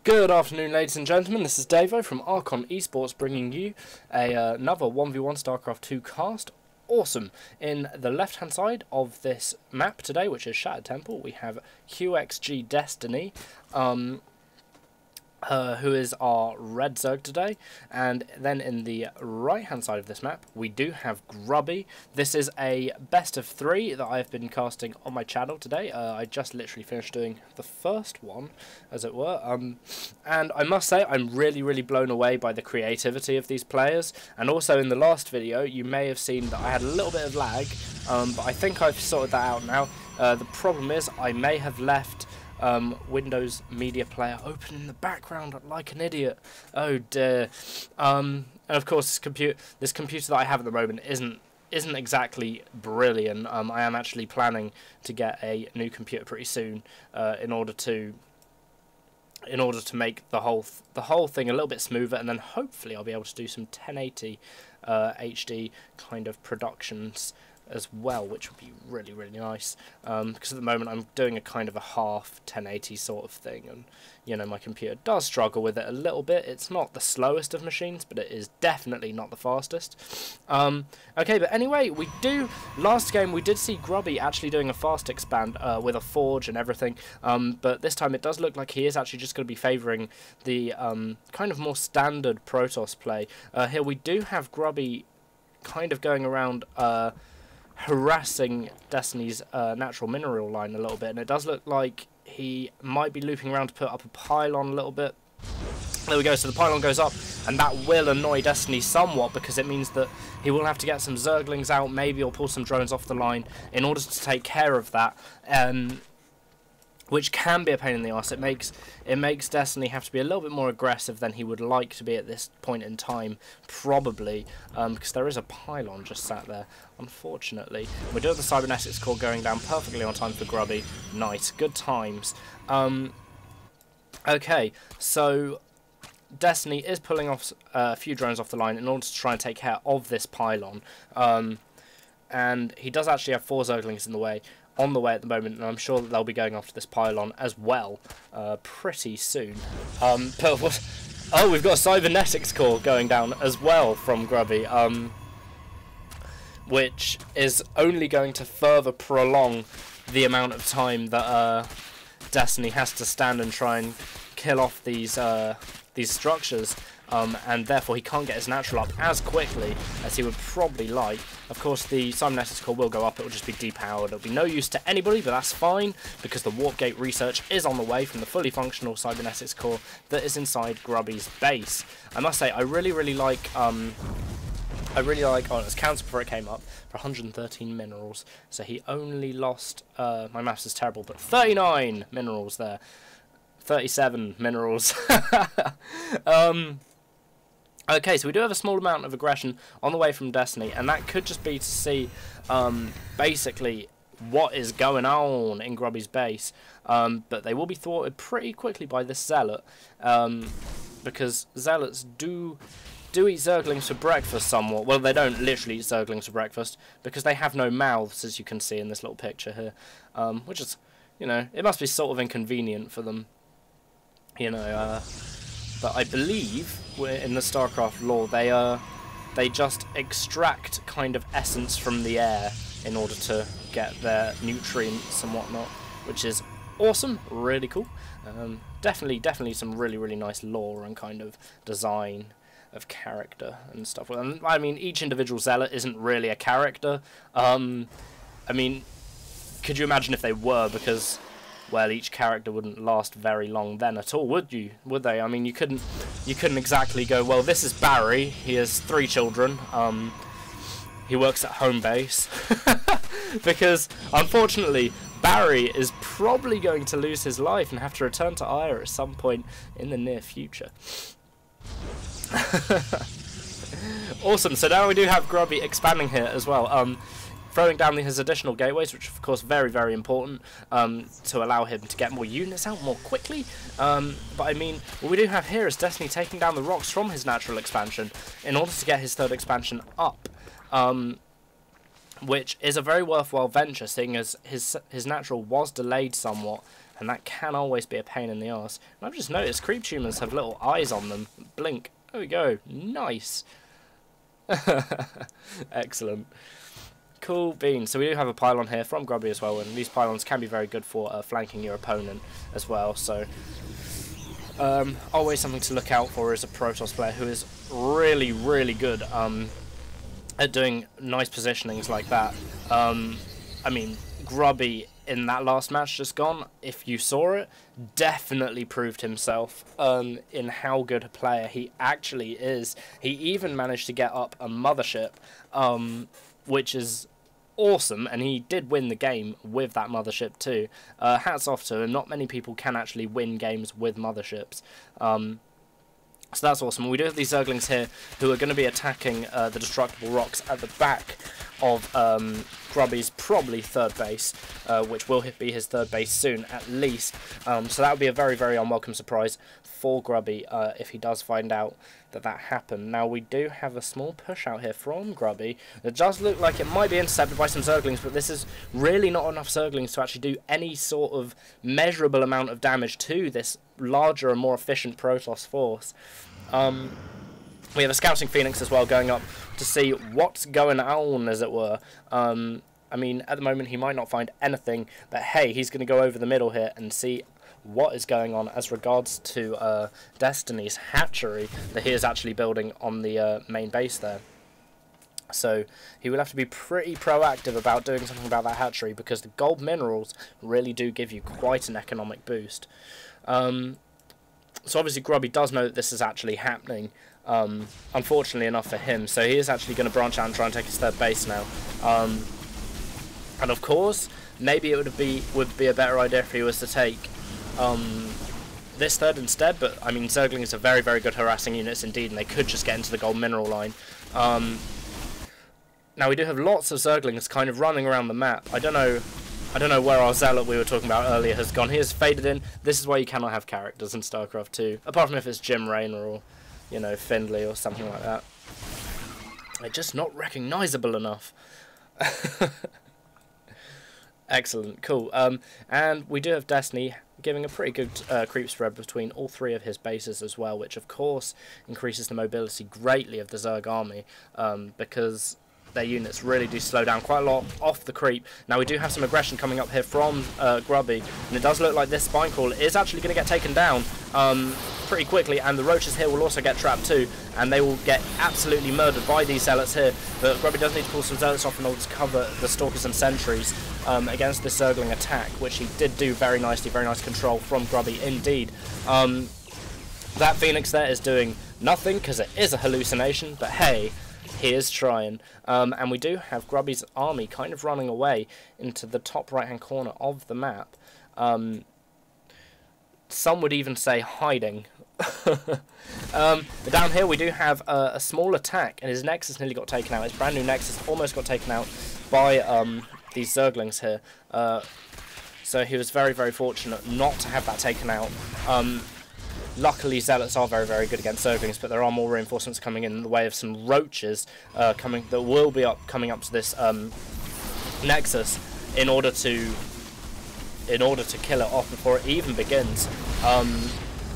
Good afternoon, ladies and gentlemen. This is Davo from Archon Esports, bringing you another 1v1 StarCraft 2 cast. Awesome. In the left-hand side of this map today, which is Shattered Temple, we have QxGDestiny, who is our red Zerg today, and then in the right hand side of this map we do have Grubby. This is a best of 3 that I've been casting on my channel today. I just literally finished doing the first one, as it were, and I must say I'm really blown away by the creativity of these players. And also in the last video you may have seen that I had a little bit of lag, but I think I've sorted that out now. The problem is I may have left Windows Media Player open in the background like an idiot. Oh dear. And of course this computer that I have at the moment isn't exactly brilliant. I am actually planning to get a new computer pretty soon in order to make the whole thing a little bit smoother, and then hopefully I'll be able to do some 1080 HD kind of productions as well, which would be really nice, because at the moment I'm doing a kind of a half 1080 sort of thing, and you know, my computer does struggle with it a little bit. It's not the slowest of machines, but it is definitely not the fastest. Okay, but anyway, last game we did see Grubby actually doing a fast expand with a forge and everything, but this time it does look like he is actually just going to be favouring the kind of more standard Protoss play. Here we do have Grubby kind of going around harassing Destiny's natural mineral line a little bit, and it does look like he might be looping around to put up a pylon a little bit. There we go, so the pylon goes up, and that will annoy Destiny somewhat, because it means that he will have to get some Zerglings out, maybe, or pull some drones off the line in order to take care of that, which can be a pain in the arse. It makes Destiny have to be a little bit more aggressive than he would like to be at this point in time, probably, because there is a pylon just sat there, unfortunately. We do have the Cybernetics core going down perfectly on time for Grubby. Nice, good times. Okay, so Destiny is pulling off a few drones off the line in order to try and take care of this pylon, and he does actually have 4 Zerglings on the way at the moment, and I'm sure that they'll be going after this pylon as well pretty soon. But what? Oh, we've got a Cybernetics core going down as well from Grubby, which is only going to further prolong the amount of time that Destiny has to stand and try and kill off these structures, and therefore he can't get his natural up as quickly as he would probably like. Of course, the Cybernetics core will go up, it will just be depowered. It'll be no use to anybody, but that's fine, because the Warp Gate research is on the way from the fully functional Cybernetics core that is inside Grubby's base. I must say, I really like, oh, it's counted before it came up, for 113 minerals, so he only lost, my maths is terrible, but 39 minerals there. 37 minerals. Okay, so we do have a small amount of aggression on the way from Destiny, and that could just be to see basically what is going on in Grubby's base, but they will be thwarted pretty quickly by this Zealot, because Zealots do eat Zerglings for breakfast somewhat. Well, they don't literally eat Zerglings for breakfast, because they have no mouths, as you can see in this little picture here, which is, you know, it must be sort of inconvenient for them, you know, but I believe in the StarCraft lore they just extract kind of essence from the air in order to get their nutrients and whatnot, which is awesome, really cool. Definitely some really nice lore and kind of design of character and stuff. And I mean, each individual Zealot isn't really a character. I mean, could you imagine if they were? Because, well, each character wouldn't last very long then at all, would you? Would they? I mean, you couldn't exactly go, well, this is Barry, he has 3 children, he works at home base, because, unfortunately, Barry is probably going to lose his life and have to return to Ire at some point in the near future. Awesome, so now we do have Grubby expanding here as well. Throwing down his additional gateways, which of course very important, to allow him to get more units out more quickly. But I mean, what we do have here is Destiny taking down the rocks from his natural expansion in order to get his 3rd expansion up, which is a very worthwhile venture, seeing as his natural was delayed somewhat and that can always be a pain in the arse. And I've just noticed creep tumors have little eyes on them. Blink. There we go. Nice. Excellent. Cool beans. So we do have a pylon here from Grubby as well, and these pylons can be very good for flanking your opponent as well. So always something to look out for as a Protoss player who is really, really good at doing nice positionings like that. I mean, Grubby in that last match just gone, if you saw it, definitely proved himself in how good a player he actually is. He even managed to get up a mothership, which is awesome, and he did win the game with that mothership too. Hats off to him. Not many people can actually win games with motherships. So that's awesome. We do have these Zerglings here who are going to be attacking the destructible rocks at the back of Grubby's probably third base, which will be his third base soon at least. So that would be a very, very unwelcome surprise for Grubby if he does find out that that happened. Now we do have a small push out here from Grubby. It does look like it might be intercepted by some Zerglings, but this is really not enough Zerglings to actually do any sort of measurable amount of damage to this larger and more efficient Protoss force. We have a scouting Phoenix as well going up to see what's going on, as it were. I mean, at the moment he might not find anything, but hey, he's going to go over the middle here and see what is going on as regards to Destiny's hatchery that he is actually building on the main base there. So he will have to be pretty proactive about doing something about that hatchery, because the gold minerals really do give you quite an economic boost. So obviously Grubby does know that this is actually happening, unfortunately enough for him, so he is actually going to branch out and try and take his third base now. And of course, maybe it would be a better idea if he was to take this third instead, but I mean, Zerglings are very, very good harassing units indeed, and they could just get into the gold mineral line. Now we do have lots of Zerglings kind of running around the map. I don't know where our Zealot we were talking about earlier has gone. He has faded in. This is why you cannot have characters in StarCraft 2, apart from if it's Jim Raynor or, you know, Findlay or something like that. They're just not recognisable enough. Excellent, cool. And we do have Destiny giving a pretty good creep spread between all three of his bases as well, which of course increases the mobility greatly of the Zerg army, because their units really do slow down quite a lot off the creep. Now we do have some aggression coming up here from Grubby, and it does look like this Spine Crawler is actually going to get taken down pretty quickly, and the Roaches here will also get trapped too, and they will get absolutely murdered by these Zealots here. But Grubby does need to pull some Zealots off in order to cover the Stalkers and Sentries against this Zergling attack, which he did do very nicely. Very nice control from Grubby indeed. That Phoenix there is doing nothing because it is a hallucination, but hey, he is trying. And we do have Grubby's army kind of running away into the top right hand corner of the map. Some would even say hiding. But down here we do have a small attack, and his Nexus nearly got taken out. His brand new Nexus almost got taken out by these Zerglings here. So he was very, very fortunate not to have that taken out. Luckily, Zealots are very, very good against Zerglings, but there are more reinforcements coming in the way of some Roaches that will be coming up to this Nexus in order to kill it off before it even begins.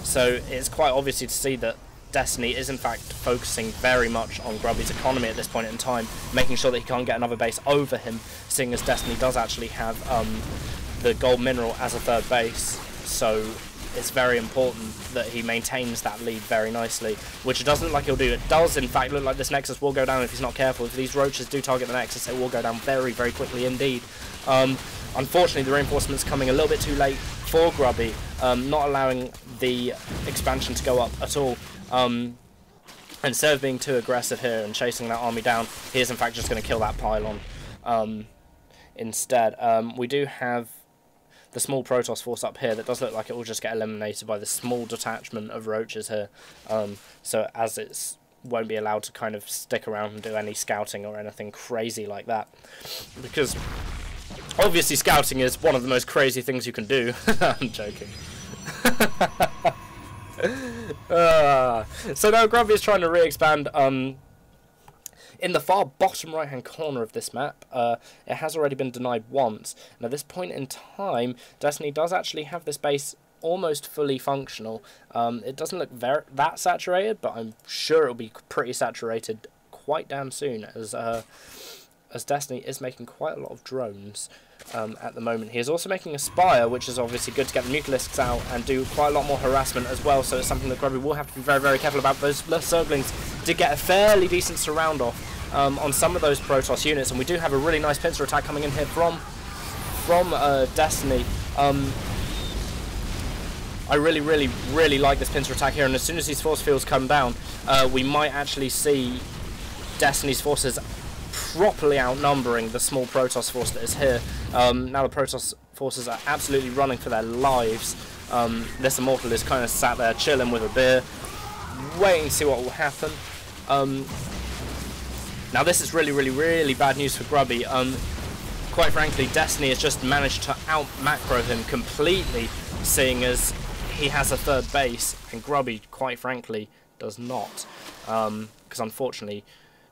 So it's quite obvious to see that Destiny is in fact focusing very much on Grubby's economy at this point in time, making sure that he can't get another base over him, seeing as Destiny does actually have the gold mineral as a third base. So it's very important that he maintains that lead very nicely, which it doesn't look like he'll do. It does in fact look like this Nexus will go down if he's not careful. If these Roaches do target the Nexus, it will go down very, very quickly indeed. Unfortunately, the reinforcement's coming a little bit too late for Grubby, not allowing the expansion to go up at all. Instead of being too aggressive here and chasing that army down, he is in fact just going to kill that pylon instead. We do have the small Protoss force up here that does look like it will just get eliminated by the small detachment of Roaches here. So as it won't be allowed to kind of stick around and do any scouting or anything crazy like that, because obviously scouting is one of the most crazy things you can do. I'm joking. So now Grubby is trying to re-expand in the far bottom right-hand corner of this map. It has already been denied once, and at this point in time, Destiny does actually have this base almost fully functional. It doesn't look that saturated, but I'm sure it'll be pretty saturated quite damn soon, as Destiny is making quite a lot of drones at the moment. He is also making a Spire, which is obviously good to get the Nucleusks out and do quite a lot more harassment as well, so it's something that Grubby will have to be very, very careful about. Those Zerglings did get a fairly decent surround off on some of those Protoss units, and we do have a really nice pincer attack coming in here from Destiny. I really like this pincer attack here, and as soon as these force fields come down, we might actually see Destiny's forces properly outnumbering the small Protoss force that is here. Now the Protoss forces are absolutely running for their lives. This Immortal is kind of sat there chilling with a beer, waiting to see what will happen. Now this is really bad news for Grubby. Quite frankly, Destiny has just managed to out-macro him completely, seeing as he has a third base, and Grubby, quite frankly, does not. Because unfortunately,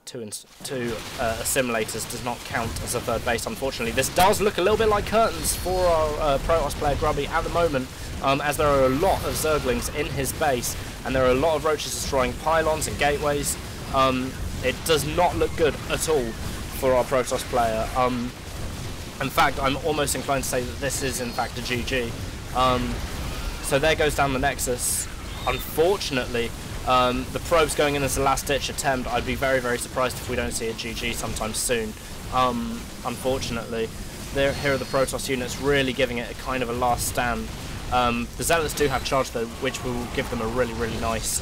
two assimilators does not count as a third base. Unfortunately, this does look a little bit like curtains for our Protoss player Grubby at the moment, as there are a lot of Zerglings in his base, and there are a lot of roaches destroying pylons and gateways. It does not look good at all for our Protoss player. In fact, I'm almost inclined to say that this is in fact a GG. So there goes down the Nexus. Unfortunately, the probe's going in as a last-ditch attempt. I'd be very surprised if we don't see a GG sometime soon. Unfortunately, here are the Protoss units really giving it a kind of a last stand. The Zealots do have charge though, which will give them a really nice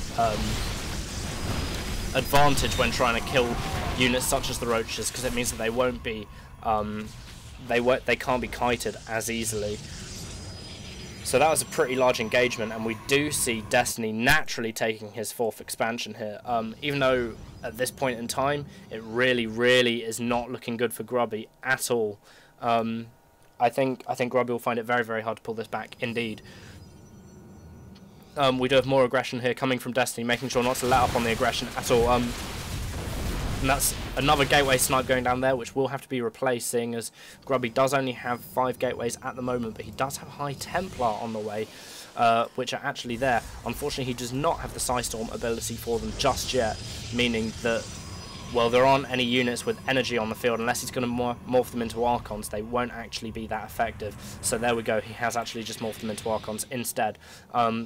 advantage when trying to kill units such as the Roaches, because it means that they won't be they can't be kited as easily. So that was a pretty large engagement, and we do see Destiny naturally taking his 4th expansion here. Even though at this point in time, it really is not looking good for Grubby at all. I think Grubby will find it very hard to pull this back, indeed. We do have more aggression here coming from Destiny, making sure not to let up on the aggression at all. And that's another gateway snipe going down there, which will have to be replaced, seeing as Grubby does only have 5 gateways at the moment, but he does have High Templar on the way, which are actually there. Unfortunately, he does not have the Psystorm ability for them just yet, meaning that, well, there aren't any units with energy on the field. Unless he's going to morph them into Archons, they won't actually be that effective. So there we go, he has actually just morphed them into Archons instead,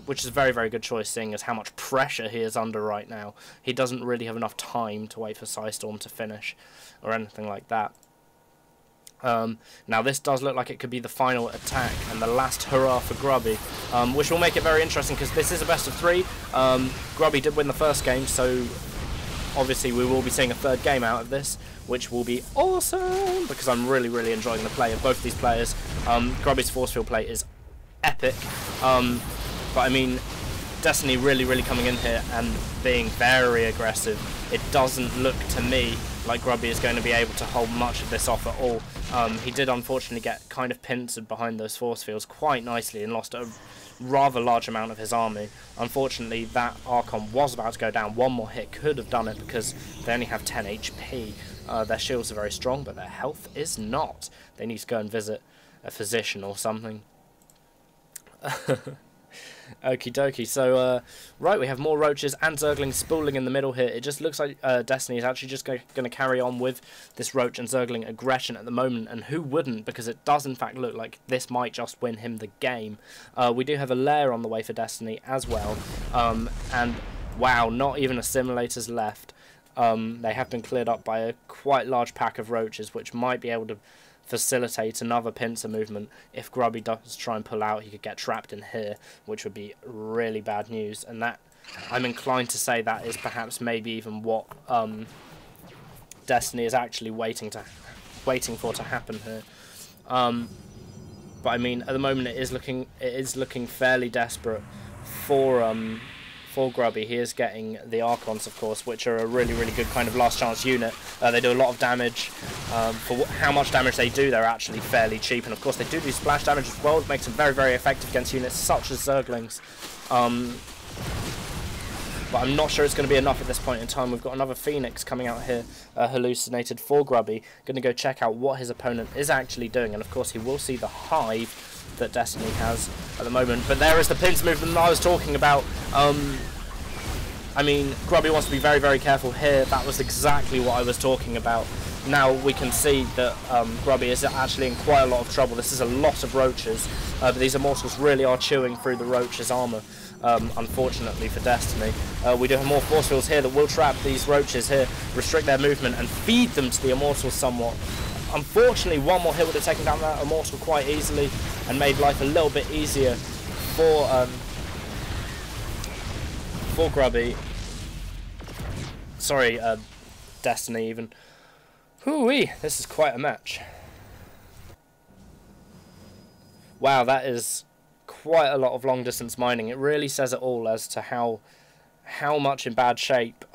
which is a very good choice, seeing as how much pressure he is under right now. He doesn't really have enough time to wait for Psystorm to finish, or anything like that. Now this does look like it could be the final attack and the last hurrah for Grubby, which will make it very interesting, because this is a best of 3. Grubby did win the first game, so obviously we will be seeing a 3rd game out of this, which will be awesome, because I'm really enjoying the play of both these players. Grubby's force field play is epic, but I mean, Destiny really coming in here and being very aggressive. It doesn't look to me like Grubby is going to be able to hold much of this off at all. He did unfortunately get kind of pincered behind those force fields quite nicely and lost a rather large amount of his army. Unfortunately, that Archon was about to go down. One more hit could have done it, because they only have 10 HP. Their shields are very strong, but their health is not. They need to go and visit a physician or something. Okie dokie. So, right, we have more Roaches and Zerglings spooling in the middle here. It just looks like Destiny is actually just going to carry on with this Roach and Zergling aggression at the moment, and who wouldn't, because it does in fact look like this might just win him the game. We do have a lair on the way for Destiny as well, and wow, not even assimilators left. They have been cleared up by a quite large pack of Roaches, which might be able to facilitate another pincer movement. If Grubby does try and pull out, he could get trapped in here, which would be really bad news, and that, I'm inclined to say, that is perhaps maybe even what Destiny is actually waiting for to happen here. But I mean, at the moment it is looking fairly desperate for Grubby. He is getting the Archons, of course, which are a really good kind of last chance unit. They do a lot of damage. For how much damage they do, they're actually fairly cheap, and of course they do splash damage as well, which makes them very effective against units such as Zerglings. but I'm not sure it's going to be enough at this point in time. We've got another Phoenix coming out here, hallucinated for Grubby. Going to go check out what his opponent is actually doing, and of course he will see the hive that Destiny has at the moment. But there is the pinch movement that I was talking about. I mean, Grubby wants to be very, very careful here. That was exactly what I was talking about. Now we can see that Grubby is actually in quite a lot of trouble. This is a lot of roaches, but these Immortals really are chewing through the roaches' armour, unfortunately for Destiny. We do have more force fields here that will trap these roaches here, restrict their movement, and feed them to the Immortals somewhat. Unfortunately, one more hit would have taken down that Immortal quite easily and made life a little bit easier for Grubby. Sorry, Destiny even. Hoo-wee, this is quite a match. Wow, that is quite a lot of long distance mining. It really says it all as to how much in bad shape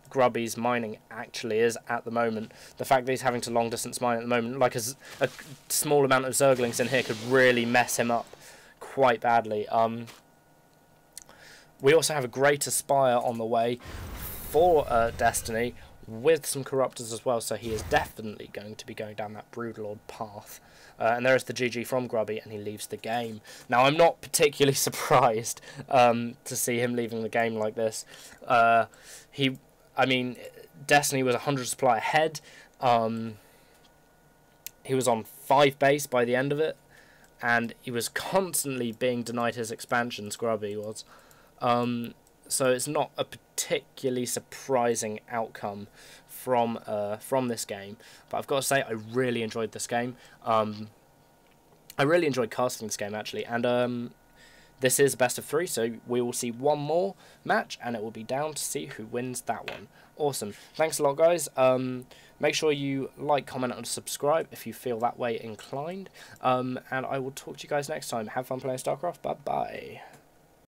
Grubby's mining actually is at the moment. The fact that he's having to long distance mine at the moment, like a small amount of Zerglings in here could really mess him up quite badly. We also have a Greater Spire on the way for Destiny, with some Corruptors as well, so he is definitely going to be going down that Broodlord path. And there is the GG from Grubby, and he leaves the game. Now, I'm not particularly surprised to see him leaving the game like this. I mean, Destiny was 100 supply ahead. He was on 5 base by the end of it, and he was constantly being denied his expansions, Grubby was. So it's not a particularly surprising outcome from this game. But I've got to say, I really enjoyed this game. I really enjoyed casting this game, actually. And this is best of 3, so we will see one more match, and it will be down to see who wins that one. Awesome. Thanks a lot, guys. Make sure you like, comment, and subscribe if you feel that way inclined. And I will talk to you guys next time. Have fun playing StarCraft. Bye-bye.